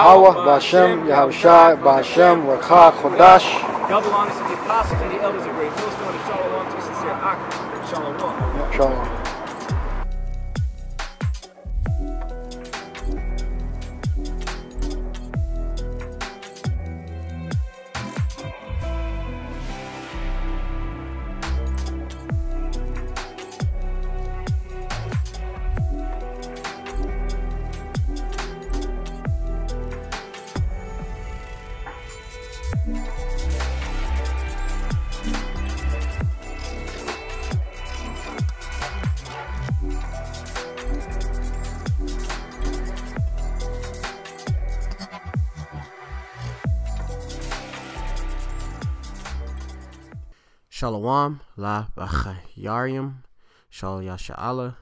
Yahweh, Ba'Shem, Yahushai, Ba'Shem, Rakha, Chodash. Double honors to the apostles and the elders of Great Millstone, and shalom to sincere Ak. Shalom. Shalom. Shalom, la bachayarim, shal yasha'ala,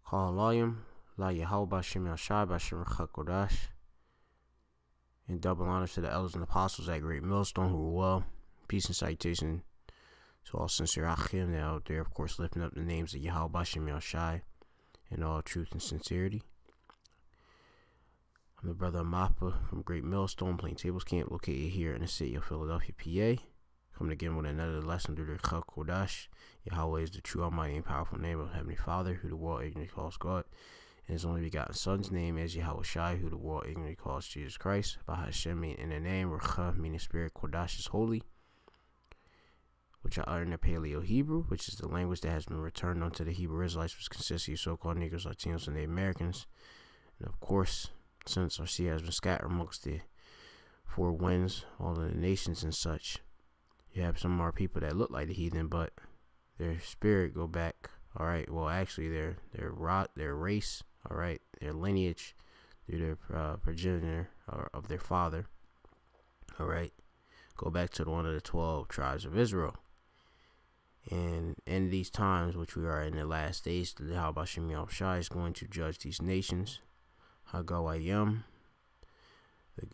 kalalayim, la Yahweh Ba'Shem Yashai, Ba'Shem Chakodash. In double honors to the elders and apostles at Great Millstone who were well. Peace and salutation to all sincere Achim that out there, of course, lifting up the names of Yahweh Ba'Shem Yashai in all truth and sincerity. I'm the brother Mappa from Great Millstone, Plaintables Camp, located here in the city of Philadelphia, PA. Coming again with another lesson through the Kodash. Yahweh is the true, almighty, and powerful name of Heavenly Father, who the world ignorantly calls God. And his only begotten Son's name is Yahweh Shai, who the world ignorantly calls Jesus Christ. Bahashem, meaning in the name, Rakha, meaning spirit, Kodash is holy, which I utter in the Paleo Hebrew, which is the language that has been returned unto the Hebrew Israelites, which consists of so-called Negroes, Latinos, and Native Americans. And of course, since our seed has been scattered amongst the four winds, all of the nations and such, you have some of our people that look like the heathen, but their spirit go back. All right. Well, actually, their race. All right, their lineage through their progenitor of their father. All right, go back to one of the 12 tribes of Israel. And in these times, which we are in the last days, the Yahweh Ba'Shem Yahushai is going to judge these nations. Hagawayim,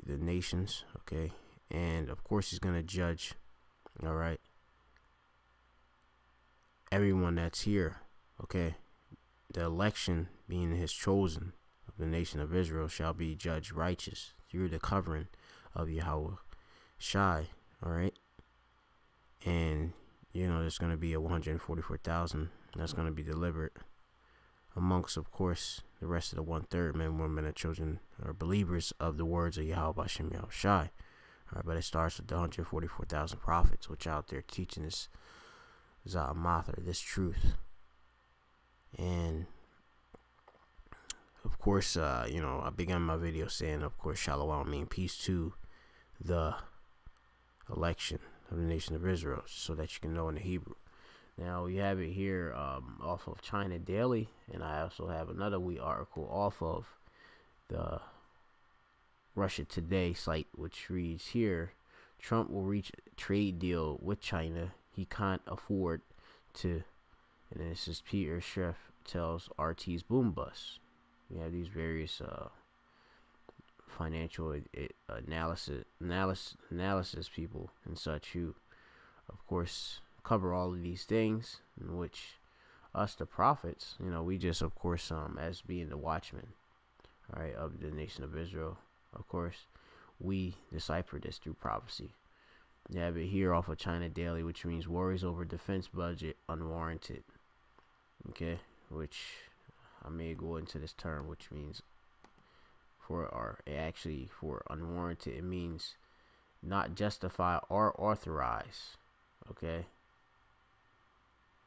the nations. Okay, and of course, he's going to judge. All right, everyone that's here, okay, the election being his chosen of the nation of Israel shall be judged righteous through the covering of Yahweh Shai. All right, and you know there's going to be a 144,000 that's going to be delivered amongst, of course, the rest of the 1/3 men, women, and children are believers of the words of Yahweh Ba'Shem Yahushai. All right, but it starts with the 144,000 prophets, which out there teaching this Za'amath, this truth. And of course, you know, I began my video saying, of course, Shalom mean peace to the election of the nation of Israel, so that you can know in the Hebrew. Now we have it here off of China Daily, and I also have another article off of the Russia Today site, which reads here: Trump will reach a trade deal with China he can't afford to. And this is Peter Schiff tells RT's Boom Bus. We have these various financial analysis people and such who, of course, cover all of these things, in which us, the prophets, you know, we just, of course, as being the watchmen, all right, of the nation of Israel. Of course, we decipher this through prophecy. You have it here off of China Daily, which means worries over defense budget unwarranted. Okay, which I may go into this term, which means for unwarranted, it means not justify or authorize. Okay,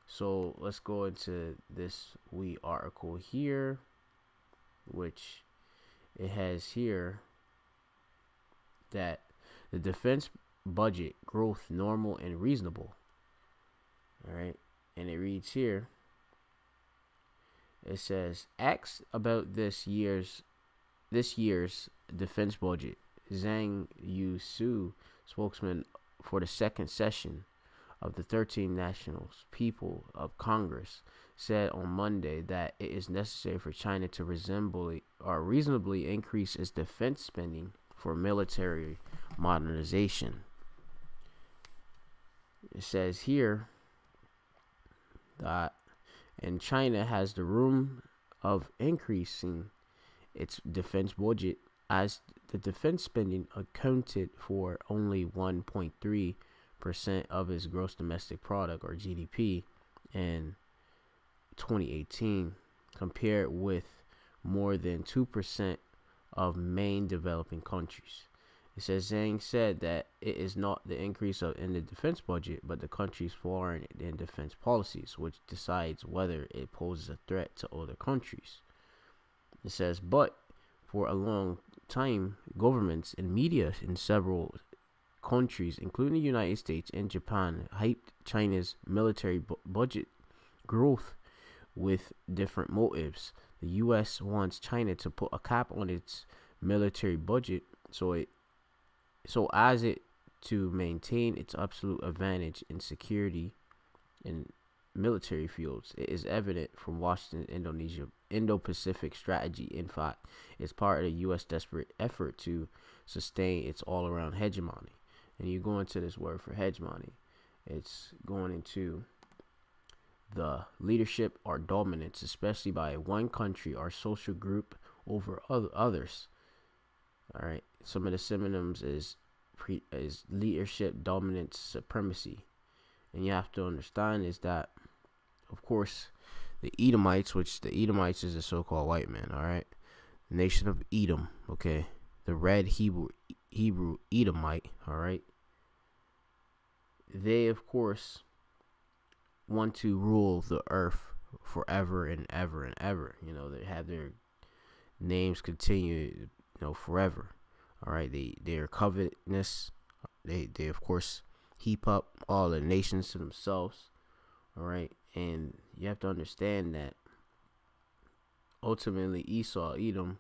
so let's go into this article here, which it has here that the defense budget growth normal and reasonable. All right, and it reads here, it says, asked about this year's defense budget, Zhang Yusu, spokesman for the second session of the 13 Nationals People of Congress, said on Monday that it is necessary for China to reasonably increase its defense spending for military modernization. It says here that, and China has the room of increasing its defense budget as the defense spending accounted for only 1.3% of its gross domestic product, or GDP, in 2018, compared with more than 2% of main developing countries. It says Zhang said that it is not the increase in the defense budget, but the country's foreign and defense policies, which decides whether it poses a threat to other countries. It says, but for a long time, governments and media in several countries, including the United States and Japan, hyped China's military budget growth with different motives. The U.S. wants China to put a cap on its military budget so as it to maintain its absolute advantage in security and military fields. It is evident from Washington's Indo-Pacific strategy. In fact, it's part of the U.S. desperate effort to sustain its all-around hegemony. And you go into this word for hegemony, it's going into the leadership or dominance, especially by one country or social group over others. All right. Some of the synonyms is leadership, dominance, supremacy. And you have to understand is that, of course, the Edomites, which the Edomites is a so-called white man, all right? The nation of Edom, okay? The red Hebrew Edomite, all right? They, of course, want to rule the earth forever and ever and ever. You know, they have their names continue, forever. All right, their covetousness, they of course heap up all the nations to themselves. All right, and you have to understand that ultimately Esau, Edom,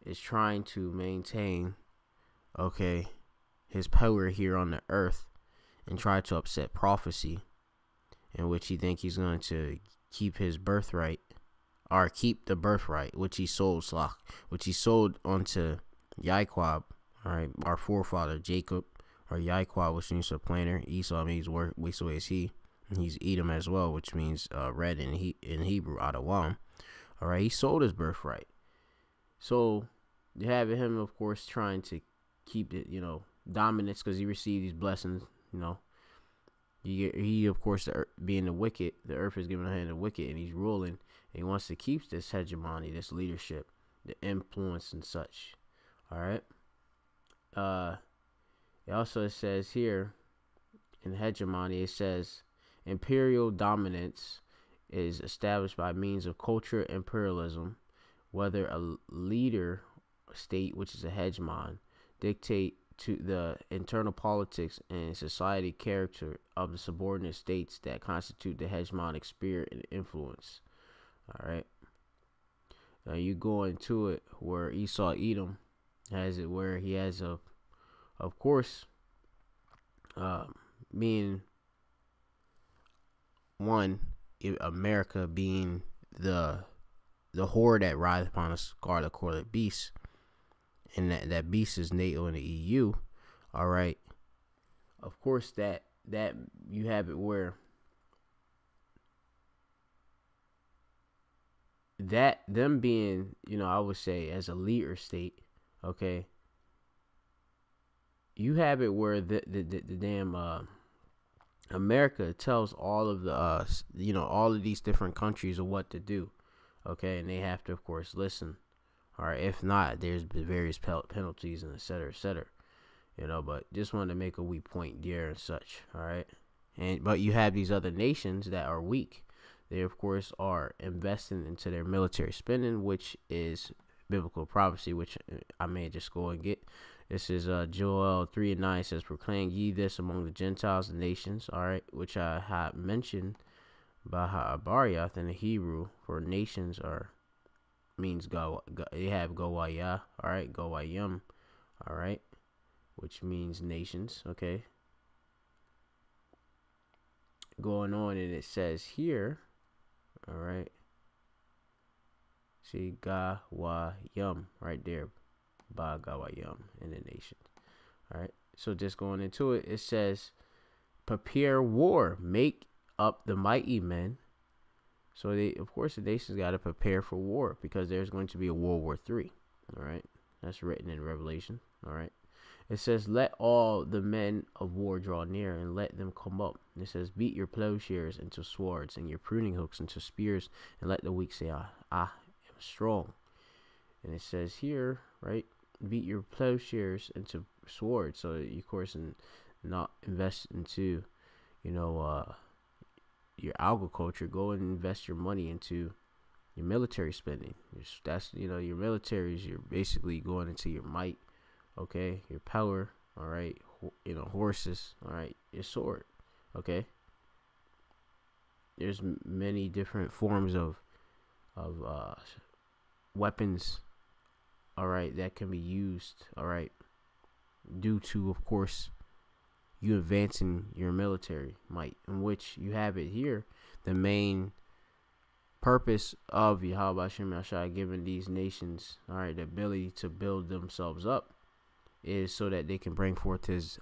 is trying to maintain, okay, his power here on the earth and try to upset prophecy, in which he think he's going to keep his birthright, or keep the birthright, which he sold onto Yaquab, all right, our forefather Jacob, or Yaquab, which means a planter. Esau means work, so is he. And he's Edom as well, which means red in Hebrew, Adawam. All right, he sold his birthright. So you have him, of course, trying to keep it, dominance, because he received these blessings. He of course, being the wicked, the earth is given a hand of the wicked, and he's ruling. And he wants to keep this hegemony, this leadership, the influence and such. All right. It also says here in hegemony, it says imperial dominance is established by means of culture imperialism, whether a leader state, which is a hegemon, dictate to the internal politics and society character of the subordinate states that constitute the hegemonic spirit and influence. All right. Now you go into it where Esau Edom has it, where he has of course, being one, America being the whore that rides upon a scarlet colored beast, and that beast is NATO and the EU. All right. Of course, that you have it where that them being, I would say as a leader state, okay, you have it where the damn America tells all of the all of these different countries of what to do, okay, and they have to, of course, listen. All right, if not, there's various penalties and et cetera, but just wanted to make a weak point there and such. All right, but you have these other nations that are weak. They, of course, are investing into their military spending, which is biblical prophecy, which I may just go and get. This is Joel 3:9 says, "Proclaim ye this among the Gentiles and nations," all right, which I had mentioned by Ha'abariath in the Hebrew for nations means go. You have Goaya, all right, Goayim, all right, which means nations, okay. Going on, and it says here, all right, see Gawayim right there. Bagawayam in the nation. All right. So just going into it, it says, prepare war, make up the mighty men. So they, of course, the nations got to prepare for war, because there's going to be a World War III. All right. That's written in Revelation. All right. It says, let all the men of war draw near, and let them come up. It says, beat your plowshares into swords, and your pruning hooks into spears, and let the weak say, I am strong. And it says here, right, beat your plowshares into swords. So, of course, and not invest into, your agriculture. Go and invest your money into your military spending. That's, your military is, you're basically going into your might. Okay, your power, all right, horses, all right, your sword, okay. There's many different forms of weapons, all right, that can be used, all right, due to, of course, you advancing your military might, in which you have it here. The main purpose of Yahweh Hashem Yahshua giving these nations, all right, the ability to build themselves up, is so that they can bring forth his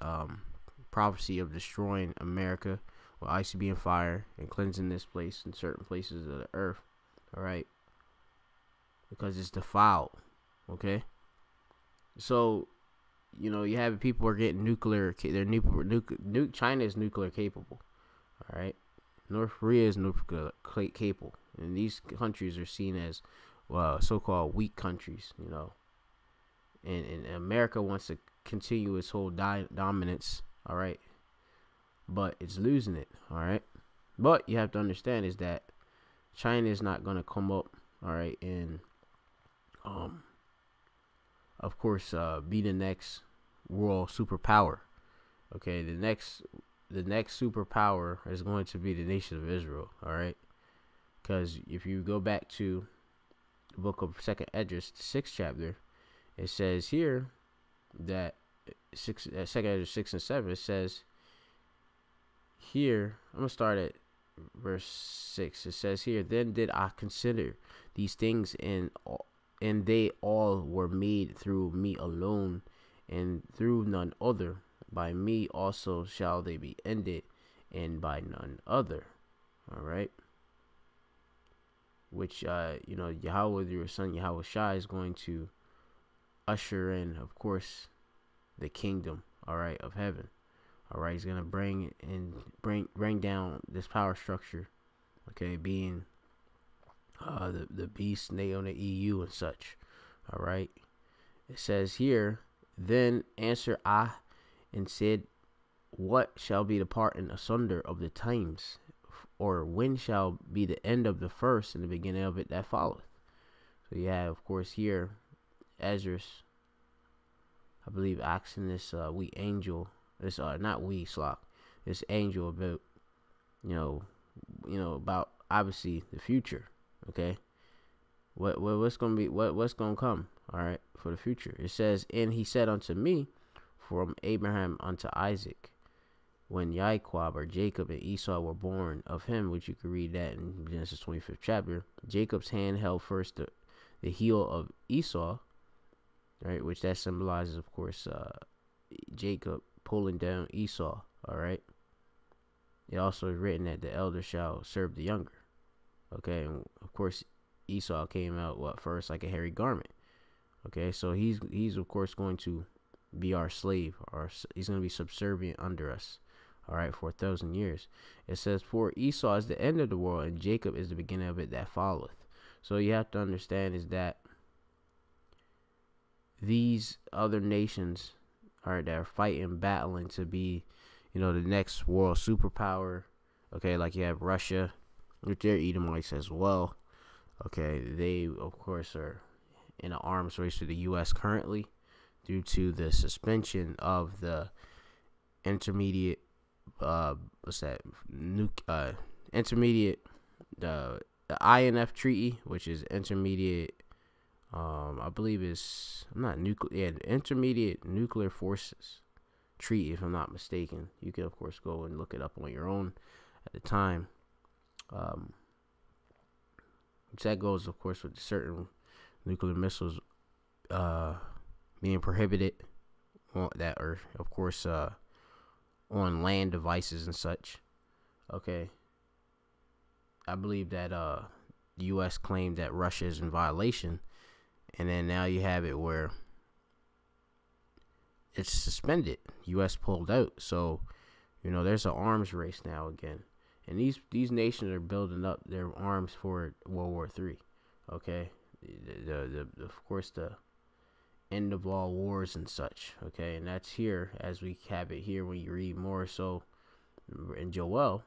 prophecy of destroying America with ice being fire and cleansing this place and certain places of the earth, all right, because it's defiled, okay. So, you have people are getting nuclear. China is nuclear capable, all right. North Korea is nuclear capable, and these countries are seen as so-called weak countries, And America wants to continue its whole dominance, all right, but it's losing it, all right. But you have to understand is that China is not going to come up, all right, and of course, be the next world superpower. Okay, the next superpower is going to be the nation of Israel, all right, because if you go back to the book of 2nd Esdras, the 6th chapter. It says here that 2nd Esdras 6 and 7. It says here, I'm gonna start at verse 6. It says here, then did I consider these things, and they all were made through me alone, and through none other. By me also shall they be ended, and by none other. All right. Which Yahweh, your son Yahweh Shai, is going to usher in, of course, the kingdom, all right, of heaven. All right, he's gonna bring down this power structure, okay, being the beast, they on the EU and such. All right, it says here, then answer I and said, what shall be the parting asunder of the times, or when shall be the end of the first and the beginning of it that followeth? So you have, of course, here Esdras, I believe, asking this weak angel, this this angel about about obviously the future, okay, what's gonna come, all right, for the future. It says, and he said unto me, from Abraham unto Isaac, when Jacob or Jacob and Esau were born of him, which you can read that in Genesis 25th chapter. Jacob's hand held first the heel of Esau, right, which that symbolizes, of course, Jacob pulling down Esau, all right. It also is written that the elder shall serve the younger, okay. And of course, Esau came out first, like a hairy garment, okay. So he's of course going to be our slave, or he's going to be subservient under us, all right, for 1,000 years. It says, for Esau is the end of the world, and Jacob is the beginning of it that followeth. So you have to understand is that these other nations that are fighting, battling to be, the next world superpower, okay, like you have Russia with their Edomites as well, okay. They, of course, are in an arms race with the U.S. currently due to the suspension of the intermediate, the INF treaty, which is intermediate, I believe is, intermediate nuclear forces treaty, if I'm not mistaken. You can, of course, go and look it up on your own at the time. Which that goes, of course, with certain nuclear missiles being prohibited that are, of course, on land devices and such. Okay. I believe that the U.S. claimed that Russia is in violation, and then now you have it where it's suspended. U.S. pulled out. So, you know, there's an arms race now again. And these nations are building up their arms for World War III. Okay, the of course the end of all wars and such. Okay, and that's here as we have it here when you read more. So in Joel,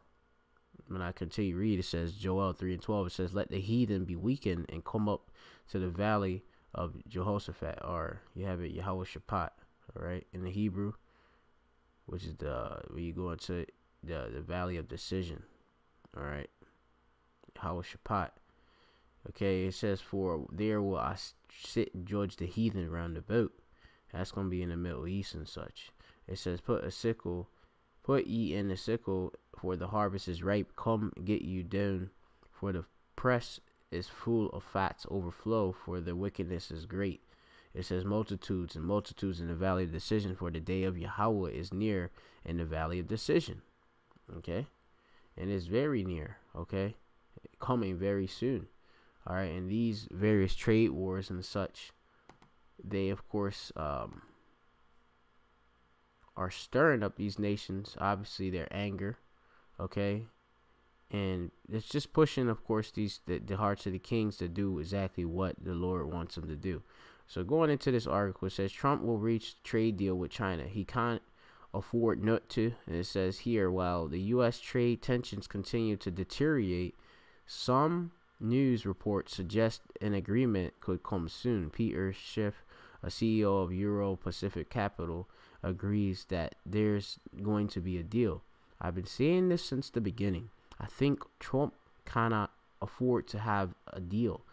when I continue to read, it says Joel 3:12. It says, "Let the heathen be weakened and come up to the valley of Jehoshaphat," or you have it Yehoshaphat. All right, in the Hebrew, which is when you go into the valley of decision. All right, Yehoshaphat. Okay, it says, "For there will I sit and judge the heathen round about." That's gonna be in the Middle East and such. It says, "Put ye in the sickle, for the harvest is ripe. Come get you down, for the press is full of fats overflow, for the wickedness is great." It says, "Multitudes and multitudes in the valley of decision, for the day of Yahweh is near in the valley of decision." Okay, and it's very near. Okay, coming very soon. All right, and these various trade wars and such, they of course are stirring up these nations. Obviously, their anger. Okay, and it's just pushing, of course, the hearts of the kings to do exactly what the Lord wants them to do. So going into this article, it says Trump will reach trade deal with China. He can't afford not to. And it says here, while the U.S. trade tensions continue to deteriorate, some news reports suggest an agreement could come soon. Peter Schiff, a CEO of Euro Pacific Capital, agrees that there's going to be a deal. "I've been saying this since the beginning. I think Trump cannot afford to have a deal.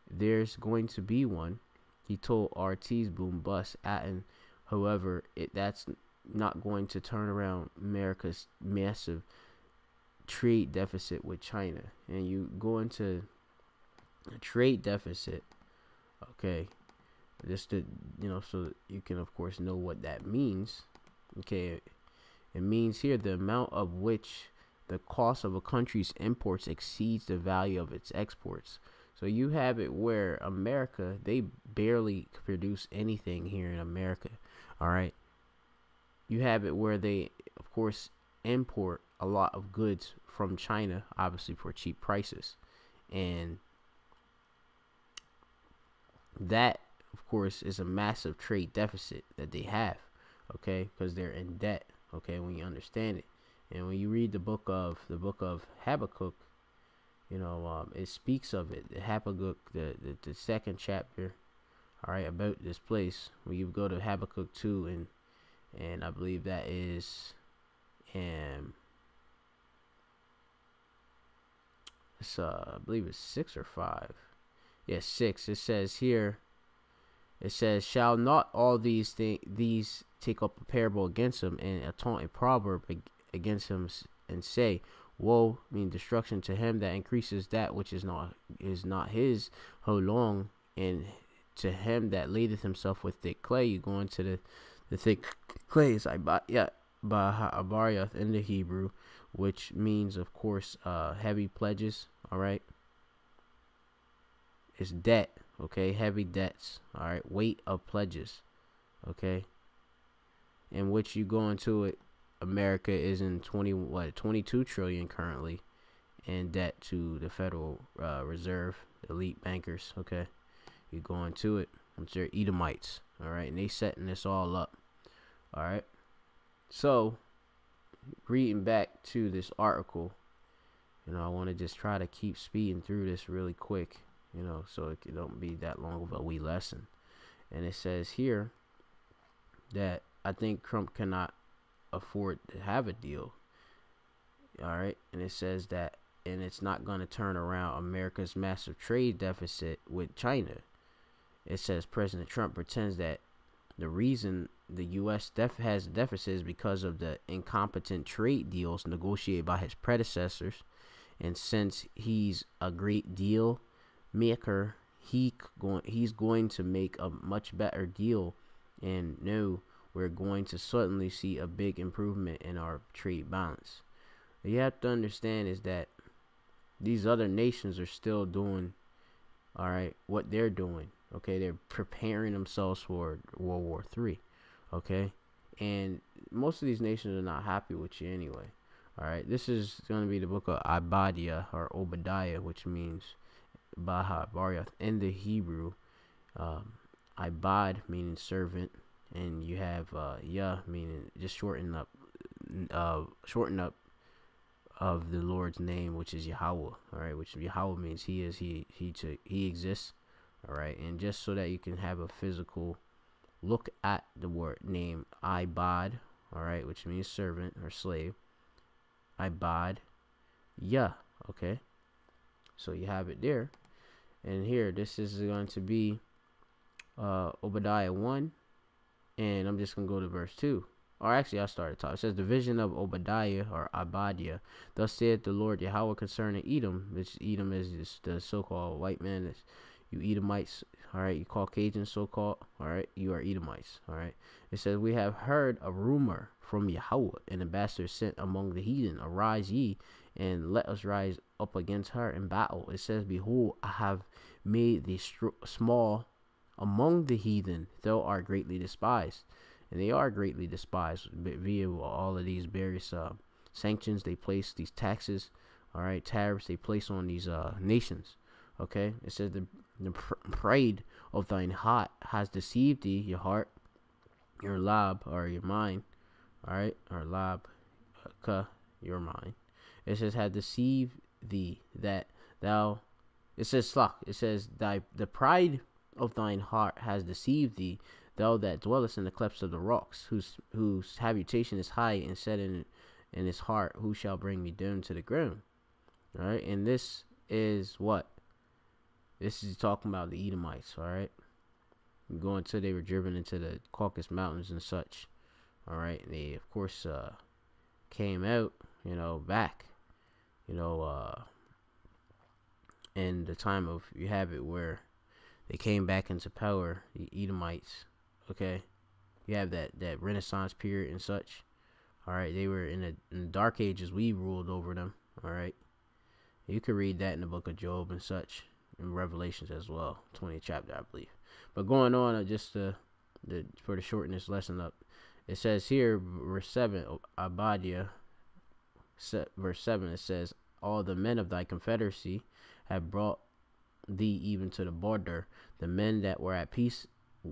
There's going to be one," he told RT's Boom Bust, adding, "However, that's not going to turn around America's massive trade deficit with China." And you go into a trade deficit, okay, just to, you know, so that you can of course know what that means. Okay, it means here the amount of which the cost of a country's imports exceeds the value of its exports. So you have it where America, they barely produce anything here in America. All right, you have it where they of course import a lot of goods from China, obviously for cheap prices, and that of course is a massive trade deficit that they have. Okay, because they're in debt. Okay, when you understand it, and when you read the book of Habakkuk, you know, it speaks of it. The Habakkuk, the second chapter, all right, about this place. When you go to Habakkuk 2, and I believe that is, I believe it's 6 or 5. Yes, 6. It says here, it says, "Shall not all these take up a parable against him, and a taunting proverb against him, and say, woe," mean destruction, "to him that increases that which is not his, how long, and to him that ladeth himself with thick clay." You go into the thick clay is Baha'abaryath in the Hebrew, which means of course heavy pledges. All right, it's debt. Okay, heavy debts. All right, weight of pledges. Okay, in which you go into it, America is in 22 trillion currently in debt to the Federal Reserve, elite bankers. Okay, you go into it, it's their Edomites. All right, and they setting this all up. All right, so reading back to this article, you know, I want to just try to keep speeding through this really quick, you know, so it don't be that long of a wee lesson. And it says here that I think Trump cannot afford to have a deal. All right, and it says that, and it's not going to turn around America's massive trade deficit with China. It says President Trump pretends that the reason the U.S. has a deficit is because of the incompetent trade deals negotiated by his predecessors, and since he's a great deal maker, he's going to make a much better deal, and no, we're going to suddenly see a big improvement in our trade balance. What you have to understand is that these other nations are still doing, all right, what they're doing. Okay, they're preparing themselves for World War III. Okay, and most of these nations are not happy with you anyway. All right, this is going to be the book of Obadiah or Obadiah, which means Baha Baryath in the Hebrew. Ibad meaning servant, and you have Yah meaning just shorten up of the Lord's name, which is Yahweh. All right, which Yahweh means he exists. All right, and just so that you can have a physical look at the word name Ibad, all right, which means servant or slave. Ibad Yah. Okay, so you have it there. And here, this is going to be Obadiah 1, and I'm just going to go to verse 2. Or actually, I'll start at the top. It says, the vision of Obadiah, or Obadiah. Thus saith the Lord Yahweh concerning Edom, which Edom is the so-called white man. That's you Edomites, all right, you Caucasians, so-called, all right, you are Edomites, all right. It says, we have heard a rumor from Yahweh, an ambassador sent among the heathen. Arise ye, and let us rise up against her in battle. It says, behold, I have made thee small among the heathen, thou art greatly despised. And they are greatly despised via all of these various sanctions they place, these taxes, all right, tariffs they place on these nations. Okay, it says the pride of thine heart has deceived thee, your heart, your lab, or your mind, all right, or lab, your mind. It says had deceived thee that thou. It says slach. It says the pride of thine heart has deceived thee, thou that dwellest in the clefts of the rocks, whose habitation is high, and said in his heart, who shall bring me down to the ground? All right, and this is what. This is talking about the Edomites, all right? Going till they were driven into the Caucasus Mountains and such, all right? And they, of course, came out, back, in the time of, you have it where they came back into power, the Edomites, okay? You have that Renaissance period and such, all right? They were in the Dark Ages. We ruled over them, all right? You could read that in the book of Job and such. In Revelations as well, 20th chapter, I believe. But going on, just for the shorten this lesson up, it says here, verse 7, Obadiah, verse 7, it says, all the men of thy confederacy have brought thee even to the border. The men that were at peace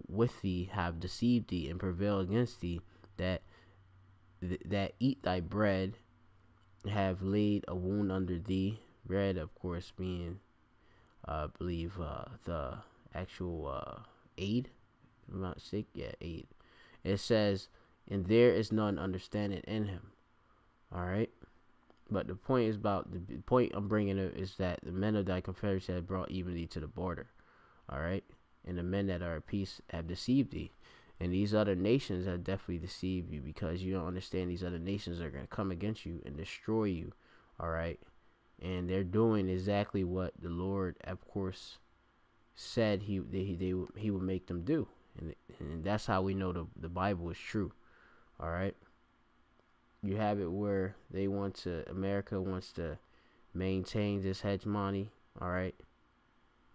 with thee have deceived thee and prevailed against thee, that eat thy bread have laid a wound under thee. Bread, of course, being I believe the actual aid, if I'm not sick, yeah, aid. It says, and there is none understanding in him. All right, but the point is about the point I'm bringing up is that the men of thy confederacy have brought even thee to the border. All right, and the men that are at peace have deceived thee, and these other nations have definitely deceived you, because you don't understand these other nations are going to come against you and destroy you. All right. And they're doing exactly what the Lord, of course, said he would make them do, and that's how we know the Bible is true. All right, you have it where America wants to maintain this hegemony. All right,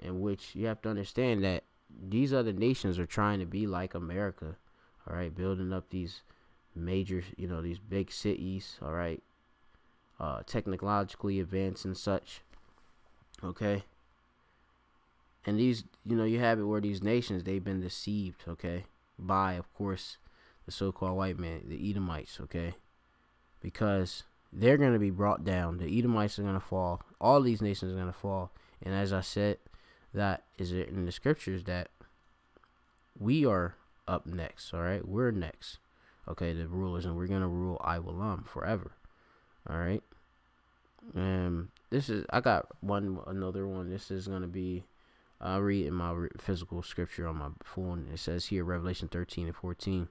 in which you have to understand that these other nations are trying to be like America. All right, building up these major, these big cities. All right. Technologically advanced and such, okay, and these, you have it where these nations, they've been deceived, okay, by, of course, the so-called white man, the Edomites, okay, because they're going to be brought down. The Edomites are going to fall. All these nations are going to fall, and as I said, that is in the scriptures that we are up next, all right, we're next, okay, the rulers, and we're going to rule Iwalam forever. All right. This is, I got another one. This is going to be, I'll read in my physical scripture on my phone. It says here, Revelation 13 and 14.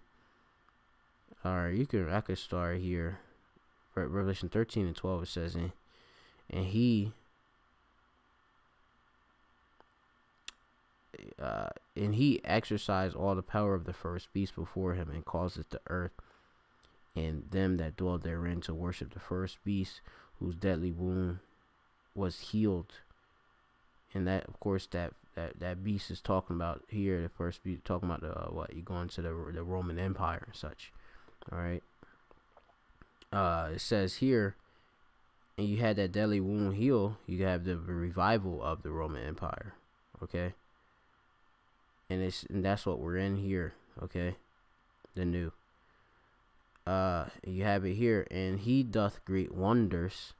All right. I could start here. Revelation 13 and 12, it says, and he exercised all the power of the first beast before him, and caused the earth and them that dwell therein to worship the first beast, whose deadly wound was healed. And that, of course, that beast is talking about here, the first beast, talking about you go into the Roman Empire and such. All right. It says here, and you had that deadly wound heal, you have the revival of the Roman Empire. Okay. And that's what we're in here. Okay. The new. You have it here, and he doth great wonders,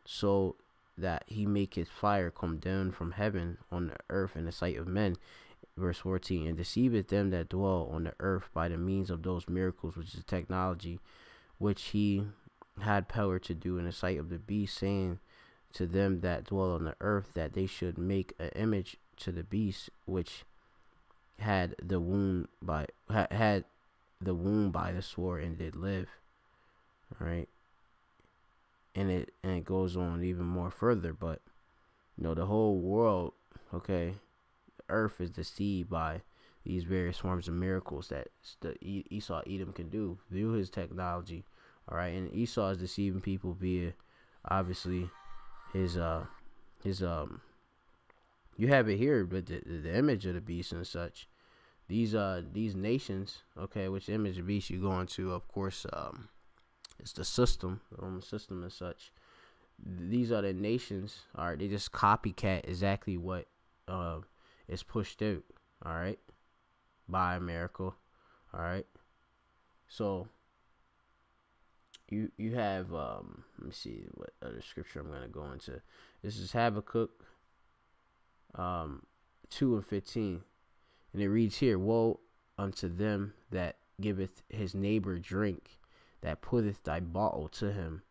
so that he maketh fire come down from heaven on the earth in the sight of men. Verse 14, and deceiveth them that dwell on the earth by the means of those miracles, which is technology, which he had power to do in the sight of the beast, saying to them that dwell on the earth that they should make an image to the beast, which had the wound by the sword and did live. All right. And it goes on even more further, but the whole world, okay, the earth is deceived by these various forms of miracles that Esau Edom can do through his technology. All right. And Esau is deceiving people via obviously his you have it here, but the image of the beast and such. These nations, okay, which image of beast you go into, of course, it's the system, the Roman system and such. These are the nations. All right, they just copycat exactly what is pushed out. All right, by America. All right, so you have let me see what other scripture I'm gonna go into. This is Habakkuk 2:15. And it reads here, woe unto them that giveth his neighbor drink, that putteth thy bottle to him,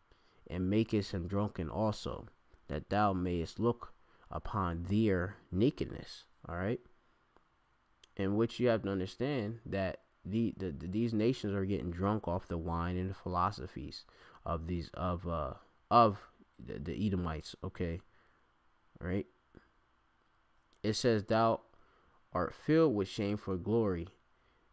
and makest him drunken also, that thou mayest look upon their nakedness. All right. In which you have to understand that these nations are getting drunk off the wine and the philosophies of the Edomites. Okay. All right. It says, thou art filled with shameful glory.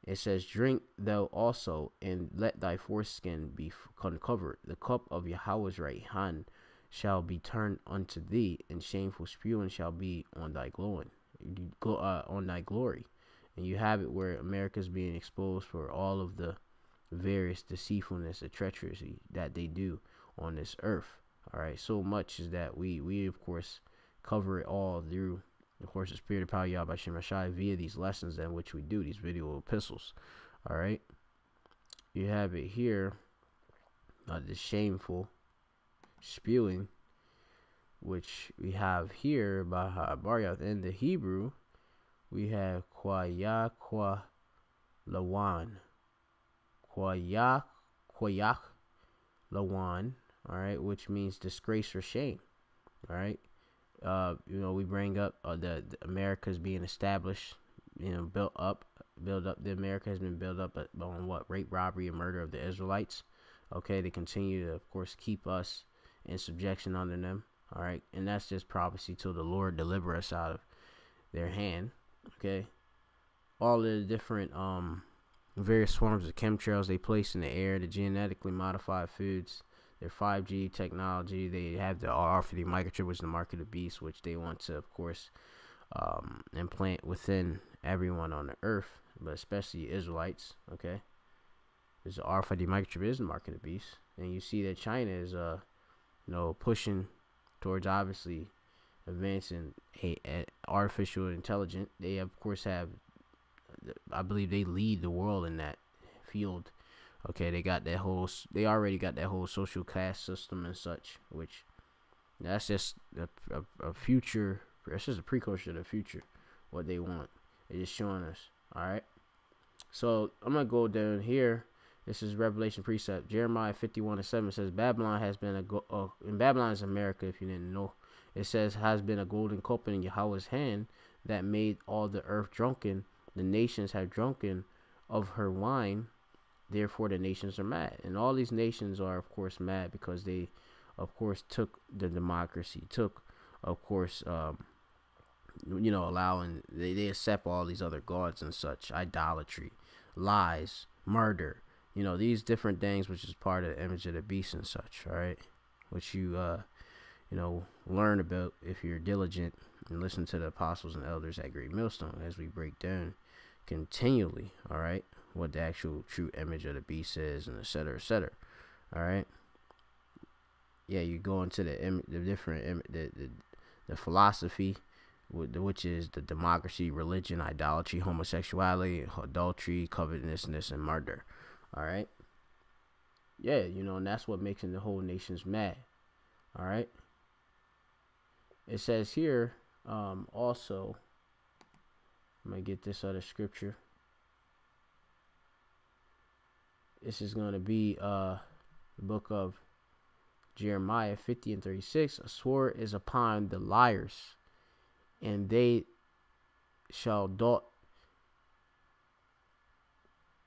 It says, drink thou also, and let thy foreskin be uncovered. The cup of Yahweh's right hand shall be turned unto thee, and shameful spewing shall be on thy glory. And you have it where America's being exposed for all of the various deceitfulness and treachery that they do on this earth. All right, so much is that we of course cover it all through, of course, the spirit of power Yahweh Shem Rashai via these lessons in which we do, these video epistles. All right. You have it here, the shameful spewing, which we have here by Ha'abaryath. In the Hebrew, we have Kwayak Lawan. Kwayak Lawan. All right, which means disgrace or shame. All right. We bring up the America's being established, built up. The America has been built up on what? Rape, robbery, and murder of the Israelites. Okay, they continue to, of course, keep us in subjection under them. All right, and that's just prophecy till the Lord deliver us out of their hand. Okay, all of the different various forms of chemtrails they place in the air, the genetically modified foods, their 5G technology. They have the RFID microchip, which is the mark of the beast, which they want to, of course, implant within everyone on the earth, but especially Israelites. Okay, this RFID microchip is the mark of the beast, and you see that China is, pushing towards obviously advancing a artificial intelligence. They of course have, I believe they lead the world in that field. Okay, they already got that whole social caste system and such, which that's just a future. That's just a precursor to the future. What they want, they're just showing us. All right. So I'm gonna go down here. This is Revelation precept. Jeremiah 51:7 says, Babylon has been and Babylon is America, if you didn't know. It says, has been a golden cup in Yahweh's hand that made all the earth drunken. The nations have drunken of her wine. Therefore, the nations are mad. And all these nations are, of course, mad because they, of course, took the democracy, of course, allowing, they accept all these other gods and such, idolatry, lies, murder, these different things, which is part of the image of the beast and such, all right, which you, learn about if you're diligent and listen to the apostles and elders at Great Millstone as we break down continually, all right, what the actual true image of the beast is, and etc., etc. All right. Yeah, you go into the different the philosophy, which is the democracy, religion, idolatry, homosexuality, adultery, covetousness, and murder. All right. Yeah, and that's what makes the whole nations mad. All right. It says here, also, I'm gonna get this other scripture. This is gonna be the book of Jeremiah 50:36. A sword is upon the liars, and they shall dot.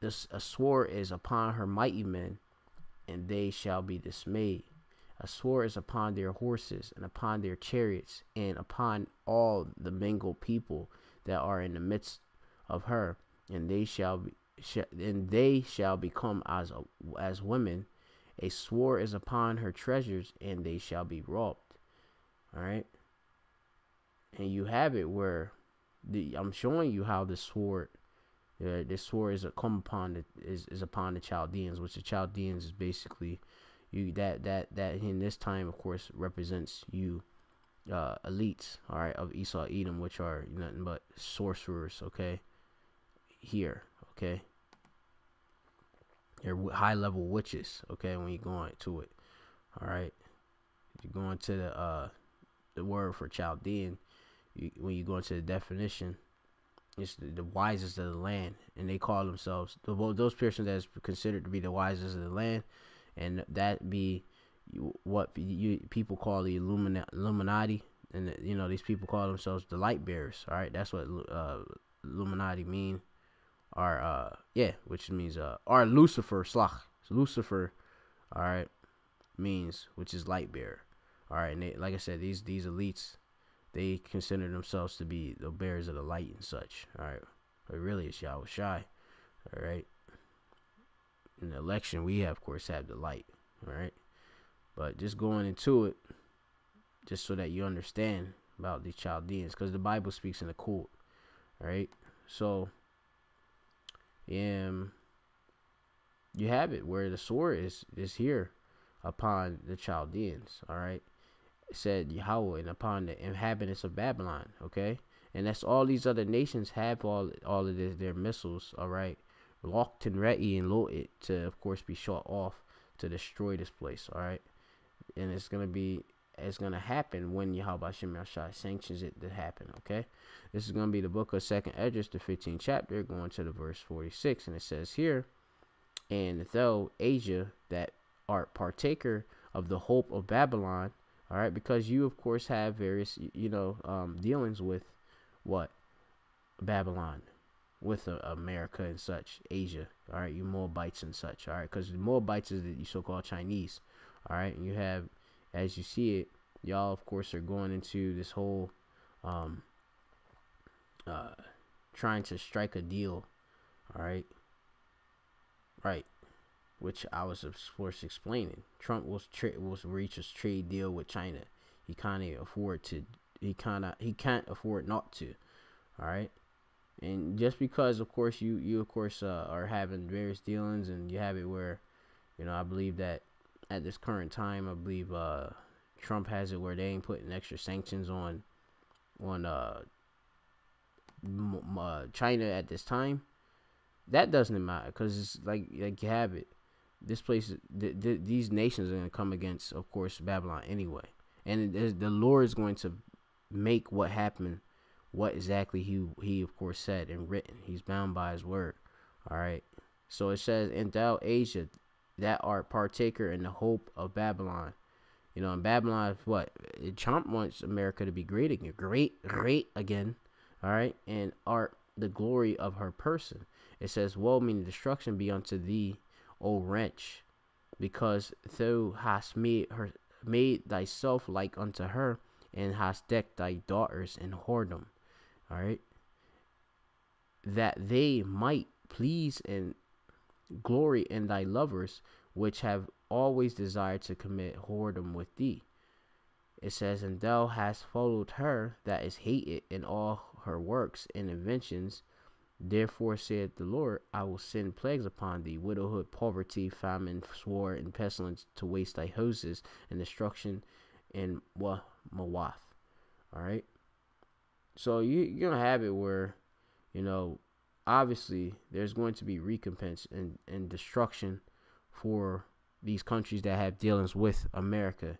A sword is upon her mighty men, and they shall be dismayed. A sword is upon their horses, and upon their chariots, and upon all the mingled people that are in the midst of her, and they shall become as women. A sword is upon her treasures, and they shall be robbed. All right, and you have it where I'm showing you how this sword is come upon is upon the Chaldeans, which the Chaldeans is basically you that in this time, of course, represents you elites, all right, of Esau Edom, which are nothing but sorcerers. Okay, here, okay. They're high level witches, okay, when you go into it. All right. You go into the word for Chaldean, when you go into the definition, it's the wisest of the land, and they call themselves those persons that's considered to be the wisest of the land, and that be what people call the Illuminati, and these people call themselves the light bearers. All right, that's what Illuminati mean. Which means Lucifer, Lucifer, all right, means, which is light bearer. All right, and they, like I said, these elites, they consider themselves to be the bearers of the light and such. All right, but really it's Yahweh Shai. All right, in the election we have the light. All right, but just going into it, just so that you understand about these Chaldeans, because the Bible speaks in the code. All right, so you have it where the sword is here upon the Chaldeans. All right, it said Yahweh, and upon the inhabitants of Babylon. Okay, and that's all these other nations have all of their missiles. All right, locked and ready and loaded to, of course, be shot off to destroy this place. All right, and it's gonna happen when Yahweh Shem Yahshai sanctions it to happen. Okay, this is gonna be the book of 2nd Esdras, the 15th chapter, going to the verse 46, and it says here, and thou Asia that art partaker of the hope of Babylon. All right, because you of course have various dealings with what Babylon, with America and such, Asia. All right, you Moabites and such. All right, because the Moabites is the so-called Chinese. All right, and you have, as you see it, y'all of course are going into this whole trying to strike a deal. All right, which I was of course explaining. Trump will reach a trade deal with China. He can't afford not to. All right, and just because of course you of course are having various dealings, and you have it where I believe that at this current time, I believe Trump has it where they ain't putting extra sanctions on China at this time. That doesn't matter, because it's like you have it. This place, these nations are going to come against, of course, Babylon anyway, and the Lord is going to make what happened, what exactly he of course said and written. He's bound by his word. All right, so it says, and thou Asia that art partaker in the hope of Babylon. And Babylon, what Trump wants America to be great again, great again. All right, and art the glory of her person. It says, woe, meaning destruction, be unto thee, O wretch, because thou hast made thyself like unto her, and hast decked thy daughters in whoredom. All right, that they might please and glory in thy lovers, which have always desired to commit whoredom with thee. It says, and thou hast followed her that is hated in all her works and inventions, Therefore saith the Lord, I will send plagues upon thee, widowhood, poverty, famine, sword, and pestilence, to waste thy houses, and destruction in Mawath. All right. So you're gonna have it where, obviously there's going to be recompense and destruction for these countries that have dealings with America.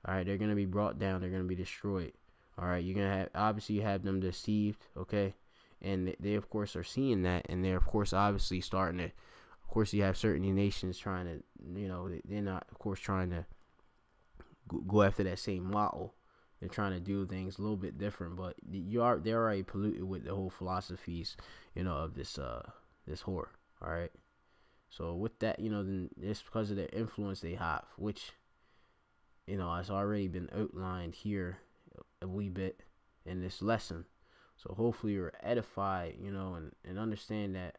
All right, they're gonna be brought down. They're gonna be destroyed. All right, you're gonna have, obviously you have them deceived. Okay, and they of course are seeing that, and they're of course obviously starting to. Of course, you have certain nations trying to, they're not of course trying to go after that same model. They're trying to do things a little bit different, but they're already polluted with the whole philosophies, of this whore. All right. So with that, then it's because of their influence they have, which, has already been outlined here a wee bit in this lesson. So hopefully you're edified, and understand that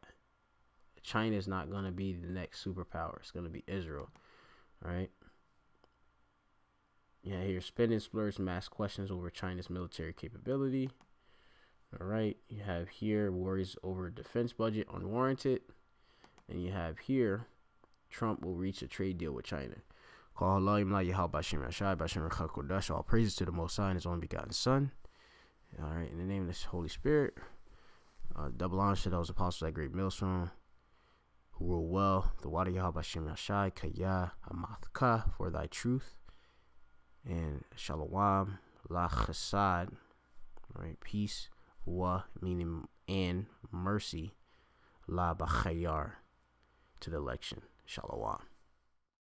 China is not going to be the next superpower. It's going to be Israel. All right. Yeah, here, spending splurge mass questions over China's military capability. All right, you have here worries over defense budget unwarranted. And you have here, Trump will reach a trade deal with China. All praises to the Most High and His only begotten Son. All right, in the name of the Holy Spirit. Double honor to those apostles at Great Millstone who rule well. The water Yahweh Shem Yashai Kaya Amathka for thy truth. And Shalom La Chesed, right? Peace, wa meaning and mercy, La Bachayar to the election. Shalom.